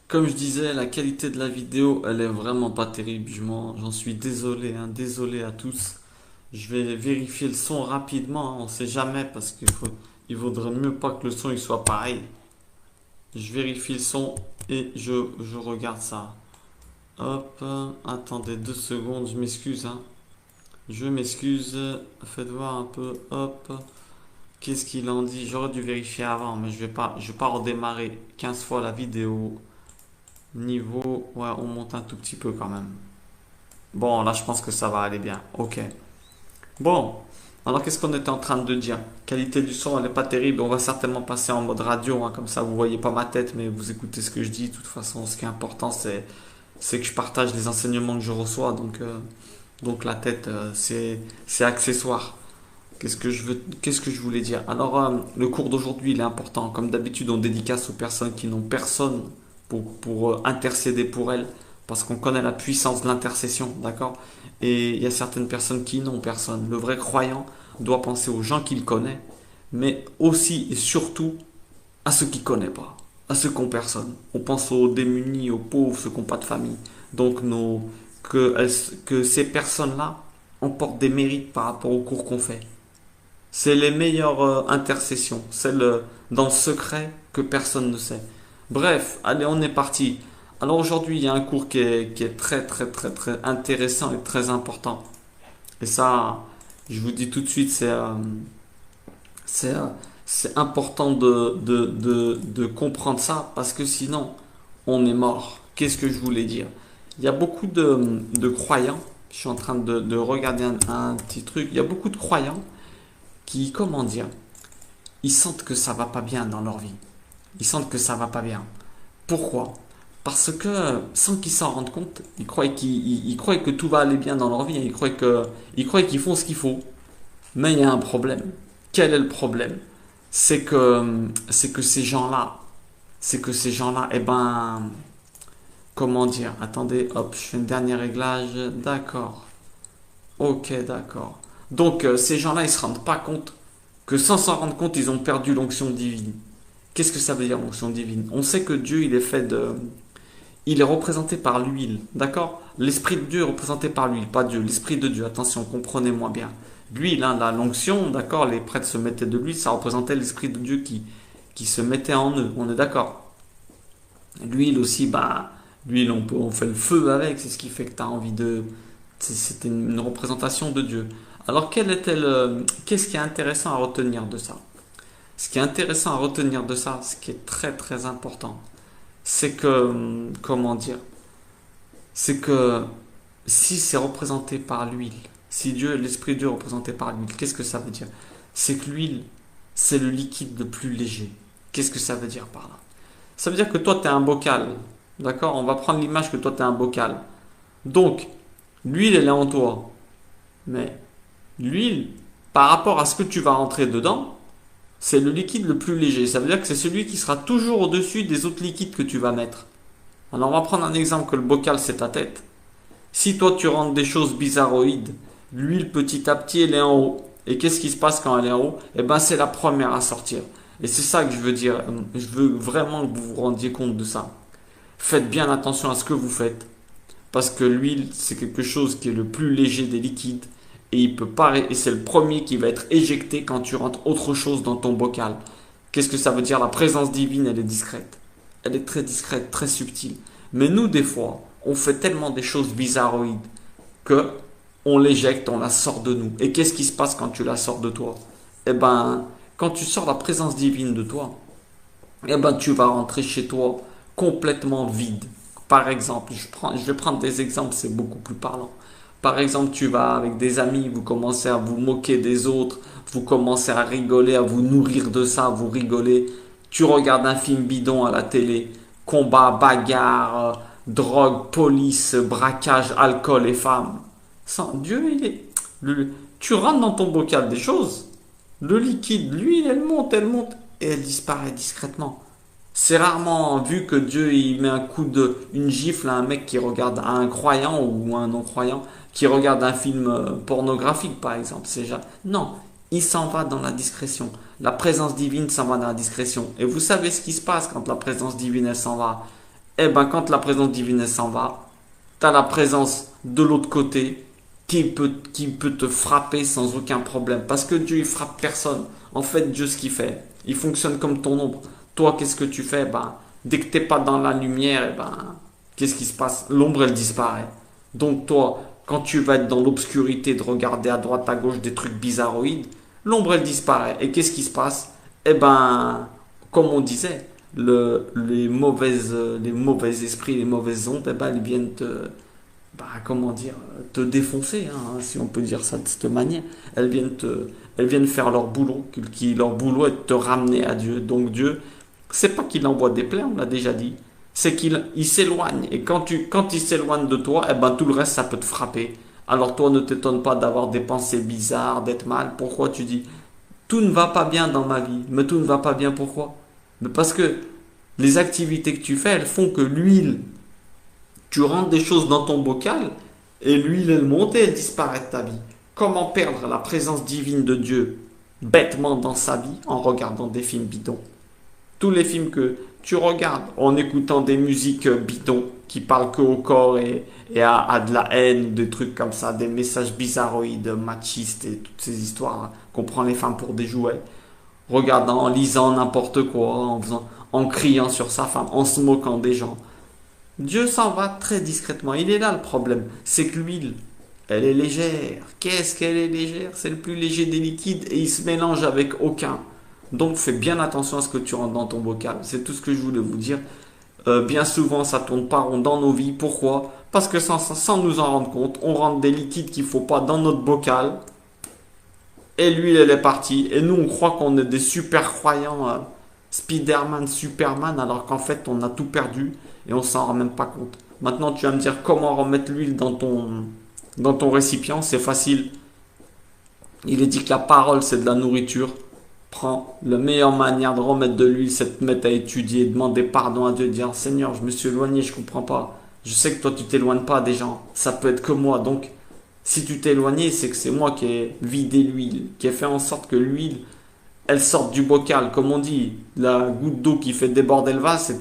Comme je disais, la qualité de la vidéo, elle est vraiment pas terrible. J'en suis désolé, hein, désolé à tous. Je vais vérifier le son rapidement, hein, on sait jamais parce il vaudrait mieux pas que le son il soit pareil. Je vérifie le son et je regarde ça. Hop, attendez 2 secondes, je m'excuse, hein. Je m'excuse, faites voir un peu, hop. Qu'est-ce qu'il en dit? J'aurais dû vérifier avant, mais je vais pas redémarrer 15 fois la vidéo. Niveau, ouais, on monte un tout petit peu quand même. Bon, là, je pense que ça va aller bien. Ok. Bon, alors qu'est-ce qu'on était en train de dire? Qualité du son, elle n'est pas terrible. On va certainement passer en mode radio, hein, comme ça vous voyez pas ma tête, mais vous écoutez ce que je dis. De toute façon, ce qui est important, c'est que je partage les enseignements que je reçois. Donc la tête, c'est accessoire. Qu'est-ce que je voulais dire? Alors, le cours d'aujourd'hui, il est important. Comme d'habitude, on dédicace aux personnes qui n'ont personne pour intercéder pour elles, parce qu'on connaît la puissance de l'intercession, d'accord? Et il y a certaines personnes qui n'ont personne. Le vrai croyant doit penser aux gens qu'il connaît, mais aussi et surtout à ceux qu'il ne connaît pas, à ceux qui n'ont personne. On pense aux démunis, aux pauvres, ceux qui n'ont pas de famille. Donc, que ces personnes-là emportent des mérites par rapport au cours qu'on fait. C'est les meilleures intercessions, celles dans le secret que personne ne sait. Bref, allez, on est parti. Alors aujourd'hui, il y a un cours qui est très très très très intéressant et très important. Et ça, je vous dis tout de suite, c'est, euh, c'est important de comprendre ça parce que sinon, on est mort. Qu'est-ce que je voulais dire? Il y a beaucoup de croyants. Je suis en train de regarder un petit truc. Il y a beaucoup de croyants qui, comment dire, ils sentent que ça va pas bien dans leur vie. Ils sentent que ça va pas bien. Pourquoi? Parce que sans qu'ils s'en rendent compte, ils croient que tout va aller bien dans leur vie. Ils croient qu'ils font ce qu'il faut. Mais il y a un problème. Quel est le problème? C'est que ces gens-là, eh ben, comment dire? Attendez, hop, je fais un dernier réglage. D'accord. Ok, d'accord. Donc, ces gens-là, ils se rendent pas compte que sans s'en rendre compte, ils ont perdu l'onction divine. Qu'est-ce que ça veut dire l'onction divine? On sait que Dieu, il est représenté par l'huile, d'accord? L'esprit de Dieu est représenté par l'huile, pas Dieu, l'esprit de Dieu. Attention, comprenez-moi bien. L'huile, hein, l'onction, d'accord? Les prêtres se mettaient de l'huile, ça représentait l'esprit de Dieu qui se mettait en eux. On est d'accord? L'huile aussi, bah, l'huile, on fait le feu avec, c'est ce qui fait que tu as envie de. C'était une représentation de Dieu. Alors, qu'est-ce qui est intéressant à retenir de ça? Ce qui est intéressant à retenir de ça, ce qui est très très important, c'est que, comment dire, c'est que si c'est représenté par l'huile, si Dieu, l'Esprit de Dieu est représenté par l'huile, qu'est-ce que ça veut dire? C'est que l'huile, c'est le liquide le plus léger. Qu'est-ce que ça veut dire par là? Ça veut dire que toi, tu es un bocal. D'accord? On va prendre l'image que toi, tu es un bocal. Donc, l'huile, elle est en toi. Mais l'huile, par rapport à ce que tu vas rentrer dedans, c'est le liquide le plus léger. Ça veut dire que c'est celui qui sera toujours au-dessus des autres liquides que tu vas mettre. Alors, on va prendre un exemple que le bocal, c'est ta tête. Si toi, tu rentres des choses bizarroïdes, l'huile, petit à petit, elle est en haut. Et qu'est-ce qui se passe quand elle est en haut? Eh ben, c'est la première à sortir. Et c'est ça que je veux dire. Je veux vraiment que vous vous rendiez compte de ça. Faites bien attention à ce que vous faites. Parce que l'huile, c'est quelque chose qui est le plus léger des liquides. Et il peut pas, et c'est le premier qui va être éjecté quand tu rentres autre chose dans ton bocal. Qu'est-ce que ça veut dire? La présence divine, elle est discrète. Elle est très discrète, très subtile. Mais nous, des fois, on fait tellement des choses bizarroïdes que on l'éjecte, on la sort de nous. Et qu'est-ce qui se passe quand tu la sors de toi? Eh ben, quand tu sors la présence divine de toi, eh ben, tu vas rentrer chez toi complètement vide. Par exemple, je vais prendre des exemples, c'est beaucoup plus parlant. Par exemple, tu vas avec des amis, vous commencez à vous moquer des autres, vous commencez à rigoler, à vous nourrir de ça, vous rigolez. Tu regardes un film bidon à la télé, combat, bagarre, drogue, police, braquage, alcool et femmes. Sans Dieu, tu rentres dans ton bocal des choses, le liquide, l'huile, elle monte et elle disparaît discrètement. C'est rarement vu que Dieu il met une gifle à un mec qui regarde, à un croyant ou à un non-croyant qui regarde un film pornographique par exemple. Non, il s'en va dans la discrétion. La présence divine s'en va dans la discrétion. Et vous savez ce qui se passe quand la présence divine elle s'en va? Eh ben, quand la présence divine elle s'en va, tu as la présence de l'autre côté qui peut te frapper sans aucun problème. Parce que Dieu, il frappe personne. En fait, Dieu, ce qu'il fait, il fonctionne comme ton ombre. Toi, qu'est-ce que tu fais? Ben, dès que t'es pas dans la lumière, eh ben, qu'est-ce qui se passe? L'ombre, elle disparaît. Donc toi, quand tu vas être dans l'obscurité de regarder à droite, à gauche des trucs bizarroïdes, l'ombre, elle disparaît. Et qu'est-ce qui se passe? Eh ben, comme on disait, les mauvais esprits, les mauvaises ondes, eh ben, elles viennent comment dire, te défoncer, hein, si on peut dire ça de cette manière. Elles viennent faire leur boulot, leur boulot est de te ramener à Dieu. Donc Dieu, c'est pas qu'il envoie des plaies, on l'a déjà dit, c'est qu'il s'éloigne. Et quand il s'éloigne de toi, eh ben, tout le reste, ça peut te frapper. Alors toi, ne t'étonne pas d'avoir des pensées bizarres, d'être mal. Pourquoi tu dis, tout ne va pas bien dans ma vie? Mais tout ne va pas bien, pourquoi? Mais parce que les activités que tu fais, elles font que l'huile, tu rentres des choses dans ton bocal et l'huile, elle monte et elle disparaît de ta vie. Comment perdre la présence divine de Dieu bêtement dans sa vie en regardant des films bidons? Tous les films que tu regardes en écoutant des musiques bidons qui parlent que au corps et à de la haine, des trucs comme ça, des messages bizarroïdes, machistes et toutes ces histoires qu'on prend les femmes pour des jouets, regardant, en lisant n'importe quoi, en criant sur sa femme, en se moquant des gens. Dieu s'en va très discrètement. Il est là le problème. C'est que l'huile, elle est légère. Qu'est-ce qu'elle est légère? C'est le plus léger des liquides et il se mélange avec aucun. Donc fais bien attention à ce que tu rentres dans ton bocal. C'est tout ce que je voulais vous dire. Bien souvent, ça tourne pas rond dans nos vies. Pourquoi? Parce que sans nous en rendre compte, on rentre des liquides qu'il faut pas dans notre bocal. Et l'huile, elle est partie. Et nous, on croit qu'on est des super croyants, Spider-Man, Superman, alors qu'en fait, on a tout perdu et on s'en rend même pas compte. Maintenant, tu vas me dire comment remettre l'huile dans ton récipient. C'est facile. Il est dit que la parole, c'est de la nourriture. Prends la meilleure manière de remettre de l'huile, c'est de te mettre à étudier, demander pardon à Dieu, dire Seigneur, je me suis éloigné, je comprends pas. Je sais que toi, tu t'éloignes pas des gens. Ça peut être que moi. Donc, si tu t'es éloigné, c'est que c'est moi qui ai vidé l'huile, qui ai fait en sorte que l'huile, elle sorte du bocal. Comme on dit, la goutte d'eau qui fait déborder le vase,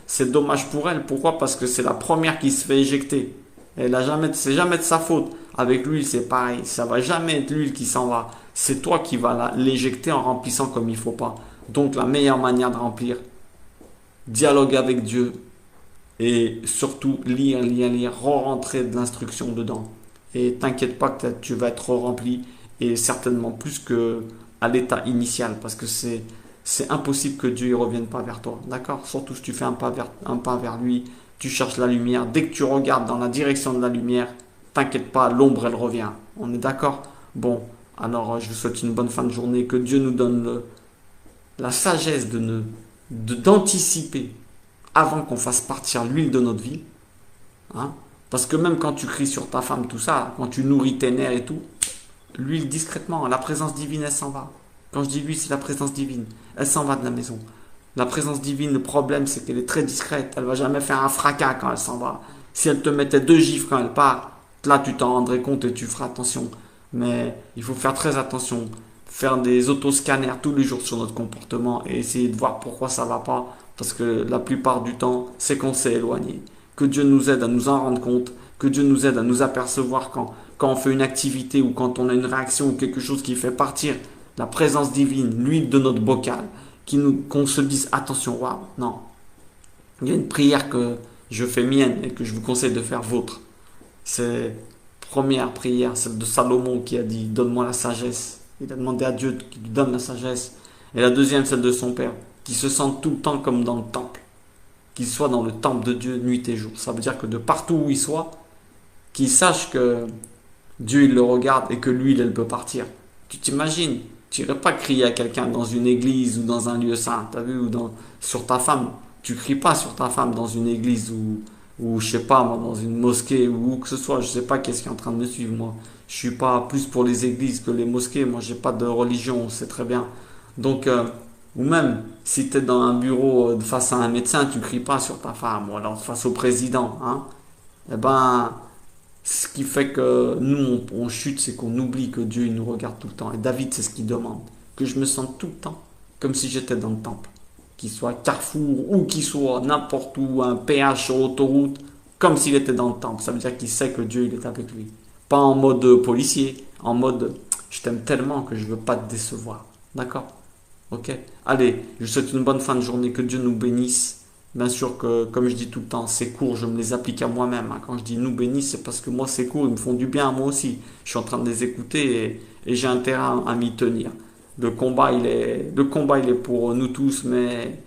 c'est dommage pour elle. Pourquoi? Parce que c'est la première qui se fait éjecter. C'est jamais de sa faute. Avec l'huile, c'est pareil. Ça va jamais être l'huile qui s'en va. C'est toi qui vas l'éjecter en remplissant comme il faut pas. Donc la meilleure manière de remplir, dialogue avec Dieu et surtout lire, re-rentrer de l'instruction dedans. Et t'inquiète pas que tu vas être rempli et certainement plus que à l'état initial parce que c'est impossible que Dieu ne revienne pas vers toi. D'accord? Surtout si tu fais un pas vers lui, tu cherches la lumière. Dès que tu regardes dans la direction de la lumière, t'inquiète pas, l'ombre elle revient. On est d'accord? Bon, alors je vous souhaite une bonne fin de journée. Que Dieu nous donne la sagesse d'anticiper avant qu'on fasse partir l'huile de notre vie. Hein? Parce que même quand tu cries sur ta femme, tout ça, quand tu nourris tes nerfs et tout, l'huile discrètement, la présence divine, elle s'en va. Quand je dis l'huile, c'est la présence divine. Elle s'en va de la maison. La présence divine, le problème, c'est qu'elle est très discrète. Elle va jamais faire un fracas quand elle s'en va. Si elle te mettait deux gifles quand elle part, là, tu t'en rendrais compte et tu feras attention. Mais il faut faire très attention. Faire des autoscanners tous les jours sur notre comportement et essayer de voir pourquoi ça va pas. Parce que la plupart du temps, c'est qu'on s'est éloigné. Que Dieu nous aide à nous en rendre compte. Que Dieu nous aide à nous apercevoir quand on fait une activité ou quand on a une réaction ou quelque chose qui fait partir la présence divine, l'huile de notre bocal, qu'on se dise attention, waouh, non. Il y a une prière que je fais mienne et que je vous conseille de faire vôtre. C'est première prière, celle de Salomon qui a dit donne-moi la sagesse. Il a demandé à Dieu qui lui donne la sagesse. Et la deuxième, celle de son père, qui se sente tout le temps comme dans le temple. Qu'il soit dans le temple de Dieu nuit et jour. Ça veut dire que de partout où il soit, qu'il sache que Dieu il le regarde et que lui il peut partir. Tu t'imagines, tu n'irais pas crier à quelqu'un dans une église ou dans un lieu saint, t'as vu, sur ta femme. Tu cries pas sur ta femme dans une église ou je sais pas, moi, dans une mosquée ou où que ce soit. Je sais pas qu'est-ce qui est en train de me suivre, moi. Je suis pas plus pour les églises que les mosquées. Moi, j'ai pas de religion, on sait très bien. Donc, ou même, si tu es dans un bureau face à un médecin, tu cries pas sur ta femme, ou alors face au président, hein. Eh ben, ce qui fait que nous, on chute, c'est qu'on oublie que Dieu, il nous regarde tout le temps. Et David, c'est ce qu'il demande. Que je me sente tout le temps comme si j'étais dans le temple. qu'il soit Carrefour ou qu'il soit n'importe où, un péage sur l'autoroute, comme s'il était dans le temple. Ça veut dire qu'il sait que Dieu il est avec lui. Pas en mode policier, en mode je t'aime tellement que je ne veux pas te décevoir. D'accord? Ok? Allez, je vous souhaite une bonne fin de journée, que Dieu nous bénisse. Bien sûr que, comme je dis tout le temps, ces cours, je me les applique à moi-même, hein. Quand je dis nous bénisse, c'est parce que moi, ces cours, ils me font du bien à moi aussi. Je suis en train de les écouter et j'ai intérêt à m'y tenir. Le combat, il est pour nous tous, mais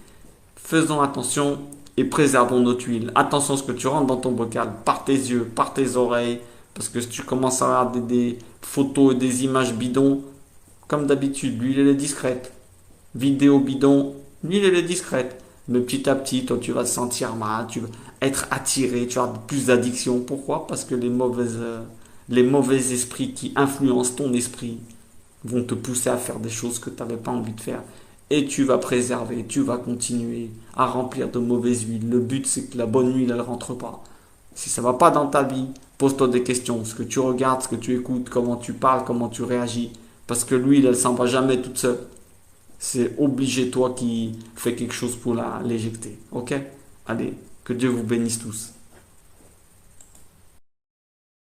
faisons attention et préservons notre huile. Attention à ce que tu rentres dans ton bocal, par tes yeux, par tes oreilles, parce que si tu commences à regarder des photos et des images bidons, comme d'habitude, l'huile, elle est discrète. Vidéo bidon, l'huile, elle est discrète. Mais petit à petit, toi, tu vas te sentir mal, tu vas être attiré, tu vas avoir plus d'addiction. Pourquoi? Parce que les mauvais esprits qui influencent ton esprit vont te pousser à faire des choses que tu n'avais pas envie de faire. Et tu vas préserver, tu vas continuer à remplir de mauvaises huiles. Le but, c'est que la bonne huile, elle rentre pas. Si ça va pas dans ta vie, pose-toi des questions. Ce que tu regardes, ce que tu écoutes, comment tu parles, comment tu réagis. Parce que l'huile, elle s'en va jamais toute seule. C'est obligé toi qui fais quelque chose pour l'éjecter. Ok? Allez, que Dieu vous bénisse tous.